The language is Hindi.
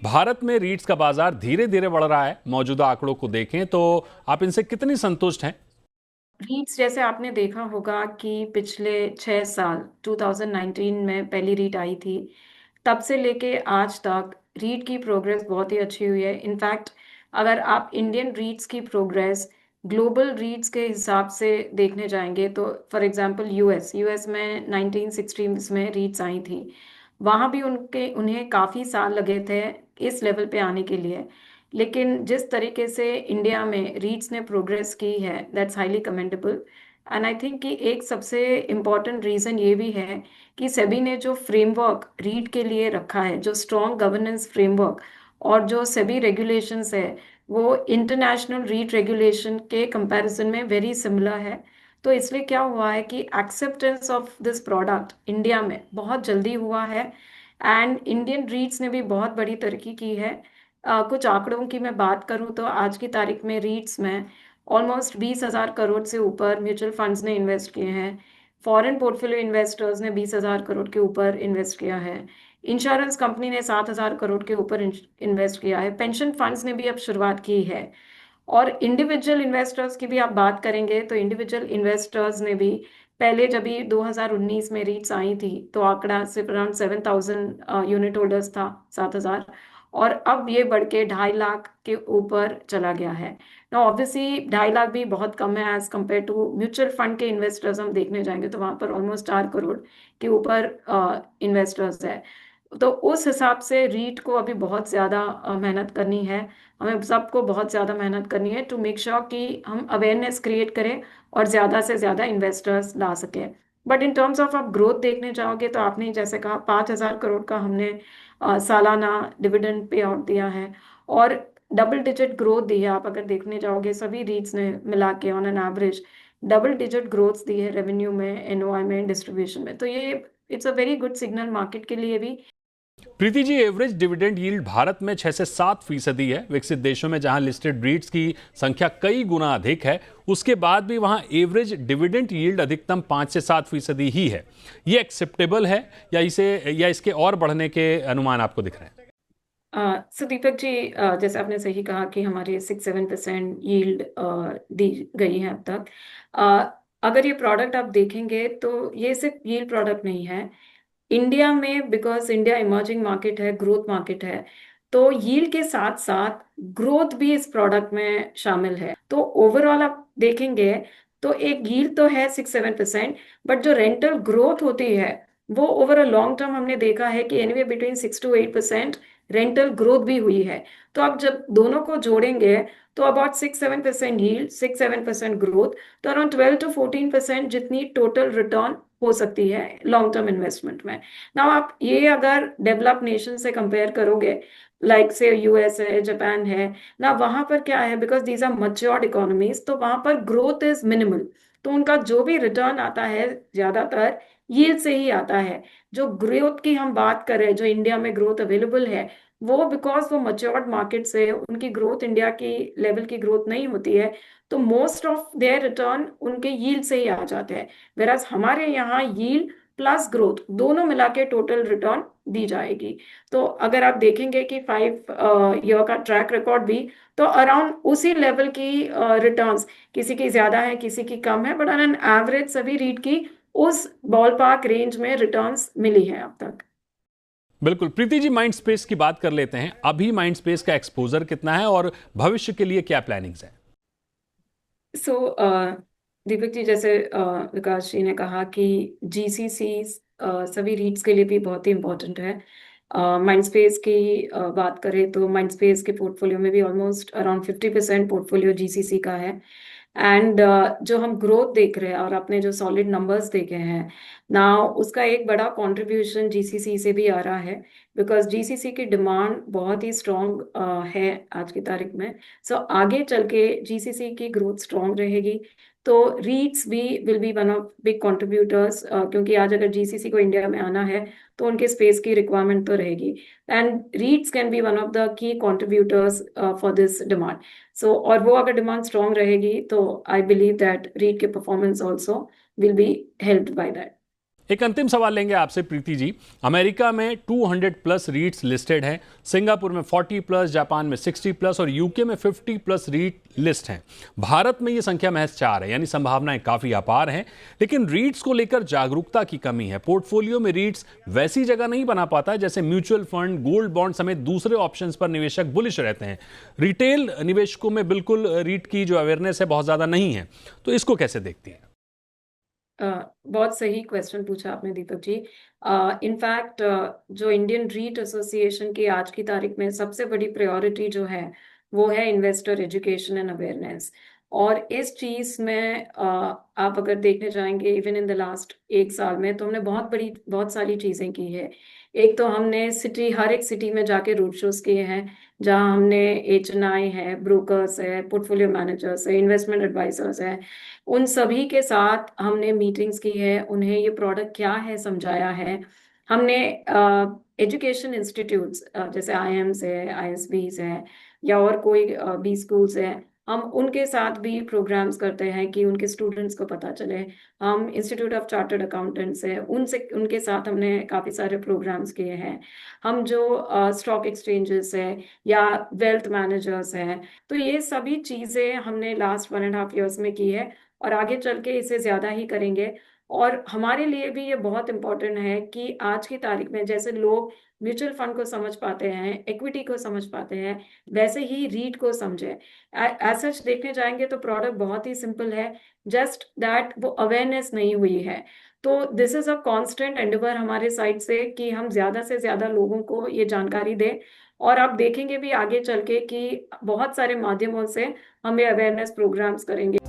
भारत में रीट्स का बाजार धीरे धीरे बढ़ रहा है। मौजूदा आंकड़ों को देखें तो आप इनसे कितनी संतुष्ट हैं? रीट्स जैसे आपने देखा होगा कि पिछले 6 साल 2019 में पहली रीट आई थी। तब से लेके आज तक रीट की प्रोग्रेस बहुत ही अच्छी हुई है। इनफैक्ट अगर आप इंडियन रीट्स की प्रोग्रेस ग्लोबल रीट्स के हिसाब से देखने जाएंगे तो फॉर एग्जांपल यूएस में 1960s में रीट्स आई थी। वहाँ भी उन्हें काफ़ी साल लगे थे इस लेवल पे आने के लिए। लेकिन जिस तरीके से इंडिया में रीट्स ने प्रोग्रेस की है that's highly commendable. And I think कि एक सबसे इम्पॉर्टेंट रीज़न ये भी है कि सेबी ने जो फ्रेमवर्क रीट के लिए रखा है, जो स्ट्रॉन्ग गवर्नेंस फ्रेमवर्क और जो सेबी रेगुलेशंस है, वो इंटरनेशनल रीट रेगुलेशन के कंपैरिजन में वेरी सिमिलर है। तो इसलिए क्या हुआ है कि acceptance of this product India में बहुत जल्दी हुआ है। एंड इंडियन रीट्स ने भी बहुत बड़ी तरक्की की है। कुछ आंकड़ों की मैं बात करूं तो आज की तारीख में रीट्स में ऑलमोस्ट 20,000 करोड़ से ऊपर म्यूचुअल फंड्स ने इन्वेस्ट किए हैं। फॉरेन पोर्टफोलियो इन्वेस्टर्स ने 20,000 करोड़ के ऊपर इन्वेस्ट किया है। इंश्योरेंस कंपनी ने 7,000 करोड़ के ऊपर इन्वेस्ट किया है। पेंशन फंड्स ने भी अब शुरुआत की है। और इंडिविजुअल इन्वेस्टर्स की भी आप बात करेंगे तो इंडिविजुअल इन्वेस्टर्स ने भी पहले जब भी 2019 में रीट्स आई थी तो आंकड़ा सिर्फ अराउंड 7,000 यूनिट होल्डर्स था, 7,000। और अब ये बढ़ के 2.5 लाख के ऊपर चला गया है। ना ऑब्वियसली 2.5 लाख भी बहुत कम है as compare to mutual fund के इन्वेस्टर्स। हम देखने जाएंगे तो वहां पर ऑलमोस्ट 4 करोड़ के ऊपर इन्वेस्टर्स है। तो उस हिसाब से रीट को अभी बहुत ज़्यादा मेहनत करनी है। हमें सबको बहुत ज़्यादा मेहनत करनी है टू मेक श्योर कि हम अवेयरनेस क्रिएट करें और ज़्यादा से ज़्यादा इन्वेस्टर्स ला सकें। बट इन टर्म्स ऑफ आप ग्रोथ देखने जाओगे तो आपने जैसे कहा 5,000 करोड़ का हमने सालाना डिविडेंड पे आउट दिया है। और डबल डिजिट ग्रोथ दी है। आप अगर देखने जाओगे सभी रीट्स ने मिला के on an average double digit growth दी है रेवेन्यू में, एनओआई में, डिस्ट्रीब्यूशन में। तो ये it's a very good signal market के लिए भी। Preeti ji, average dividend yield Bharat में 6 से 7% है। विकसित देशों में जहां लिस्टेड रीट्स की संख्या कई गुना अधिक है, उसके बाद भी वहां एवरेज डिविडेंड यील्ड अधिकतम 5 से 7% ही है। ये एक्सेप्टेबल है या इसके और बढ़ने के अनुमान आपको दिख रहे हैं? सो दीपक जी, जैसे आपने सही कहा कि हमारी 6-7% यील्ड दी गई है अब तक। अगर ये प्रोडक्ट आप देखेंगे तो ये सिर्फ यील्ड प्रोडक्ट नहीं है। इंडिया में बिकॉज इंडिया इमर्जिंग मार्केट है, ग्रोथ मार्केट है, तो यील्ड के साथ साथ ग्रोथ भी इस प्रोडक्ट में शामिल है। तो ओवरऑल आप देखेंगे तो एक यील्ड तो है 6-7%, बट जो रेंटल ग्रोथ होती है वो ओवर अ लॉन्ग टर्म हमने देखा है कि एनीवे बिटवीन 6-8% रेंटल ग्रोथ भी हुई है। तो आप जब दोनों को जोड़ेंगे तो अबाउट 6-7% यील्ड, 6-7% ग्रोथ, तो अराउंड 12-14% जितनी टोटल रिटर्न हो सकती है लॉन्ग टर्म इन्वेस्टमेंट में। ना आप ये अगर डेवलप नेशन से कंपेयर करोगे, लाइक से यूएस है, जापान है, ना वहां पर क्या है, because these are matured economies, तो वहां पर ग्रोथ इज मिनिमल। तो उनका जो भी रिटर्न आता है ज्यादातर यील्ड से ही आता है। जो ग्रोथ की हम बात करें, जो इंडिया में ग्रोथ अवेलेबल है, वो बिकॉज वो मच्योर्ड मार्केट से उनकी ग्रोथ इंडिया की लेवल की ग्रोथ नहीं होती है। तो मोस्ट ऑफ देयर रिटर्न उनके यील्ड से ही आ जाते हैं। वेराज हमारे यहाँ यील्ड प्लस ग्रोथ दोनों मिला के टोटल रिटर्न दी जाएगी। तो अगर आप देखेंगे कि 5 ईयर का ट्रैक रिकॉर्ड भी, तो अराउंड उसी लेवल की रिटर्न्स, किसी की ज्यादा है किसी की कम है, बट ऑन एन एवरेज सभी रीट की उस बॉल पार्क रेंज में रिटर्न्स मिली है अब तक। बिल्कुल। प्रीति जी, माइंड स्पेस की बात कर लेते हैं। अभी माइंड स्पेस का एक्सपोजर कितना है और भविष्य के लिए क्या प्लानिंग्स है? सो दीपक जी, जैसे विकास जी ने कहा कि जीसीसी सभी रीट्स के लिए भी बहुत ही इम्पोर्टेंट है। माइंडस्पेस की बात करें तो माइंडस्पेस के पोर्टफोलियो में भी ऑलमोस्ट अराउंड 50% पोर्टफोलियो जीसीसी का है। एंड जो हम ग्रोथ देख रहे हैं और अपने जो सॉलिड नंबर्स देखे हैं ना, उसका एक बड़ा कंट्रीब्यूशन जीसीसी से भी आ रहा है। बिकॉज जीसीसी की डिमांड बहुत ही स्ट्रॉन्ग है आज की तारीख में। सो आगे चल के जीसीसी की ग्रोथ स्ट्रॉन्ग रहेगी। तो रीट्स भी will be one of big contributors, क्योंकि आज अगर जीसीसी को इंडिया में आना है तो उनके स्पेस की रिक्वायरमेंट तो रहेगी। And REITs can be one of the key contributors for this demand. So और वो अगर डिमांड स्ट्रॉन्ग रहेगी तो आई बिलीव दैट रीट के performance also will be helped by that. एक अंतिम सवाल लेंगे आपसे प्रीति जी। अमेरिका में 200 प्लस रीट्स लिस्टेड हैं, सिंगापुर में 40 प्लस, जापान में 60 प्लस और यूके में 50 प्लस रीट लिस्ट हैं। भारत में ये संख्या महज 4 है, यानी संभावनाएं काफी अपार हैं। लेकिन रीट्स को लेकर जागरूकता की कमी है। पोर्टफोलियो में रीट्स वैसी जगह नहीं बना पाता है जैसे म्यूचुअल फंड, गोल्ड बॉन्ड समेत दूसरे ऑप्शंस पर निवेशक बुलिश रहते हैं। रिटेल निवेशकों में बिल्कुल रीट की जो अवेयरनेस है बहुत ज्यादा नहीं है, तो इसको कैसे देखती है? बहुत सही क्वेश्चन पूछा आपने दीपक जी। इनफैक्ट जो इंडियन रीट एसोसिएशन की आज की तारीख में सबसे बड़ी प्रायोरिटी जो है वो है इन्वेस्टर एजुकेशन एंड अवेयरनेस। और इस चीज में आप अगर देखने जाएंगे इवन इन द लास्ट 1 साल में तो हमने बहुत सारी चीजें की है। एक तो हमने हर एक सिटी में जाके रोड शोज किए हैं, जहां हमने HNI है, ब्रोकर्स है, पोर्टफोलियो मैनेजर्स है, इन्वेस्टमेंट एडवाइजर्स है, उन सभी के साथ हमने मीटिंग्स की है, उन्हें ये प्रोडक्ट क्या है समझाया है। हमने एजुकेशन इंस्टीट्यूट्स जैसे IIMs है, ISBs है या और कोई भी स्कूल्स है, हम उनके साथ भी प्रोग्राम्स करते हैं कि उनके स्टूडेंट्स को पता चले। हम इंस्टीट्यूट ऑफ चार्टर्ड अकाउंटेंट्स है, उनके साथ हमने काफ़ी सारे प्रोग्राम्स किए हैं। हम जो स्टॉक एक्सचेंजेस है या वेल्थ मैनेजर्स हैं, तो ये सभी चीज़ें हमने लास्ट 1.5 years में की है और आगे चल के इसे ज़्यादा ही करेंगे। और हमारे लिए भी ये बहुत इम्पोर्टेंट है कि आज की तारीख में जैसे लोग म्यूचुअल फंड को समझ पाते हैं, इक्विटी को समझ पाते हैं, वैसे ही रीट को समझे। एज सच देखने जाएंगे तो प्रोडक्ट बहुत ही सिंपल है, जस्ट दैट वो अवेयरनेस नहीं हुई है। तो this is a constant Endeavour हमारे साइड से कि हम ज़्यादा से ज़्यादा लोगों को ये जानकारी दें। और आप देखेंगे भी आगे चल के कि बहुत सारे माध्यमों से हम ये अवेयरनेस प्रोग्राम्स करेंगे।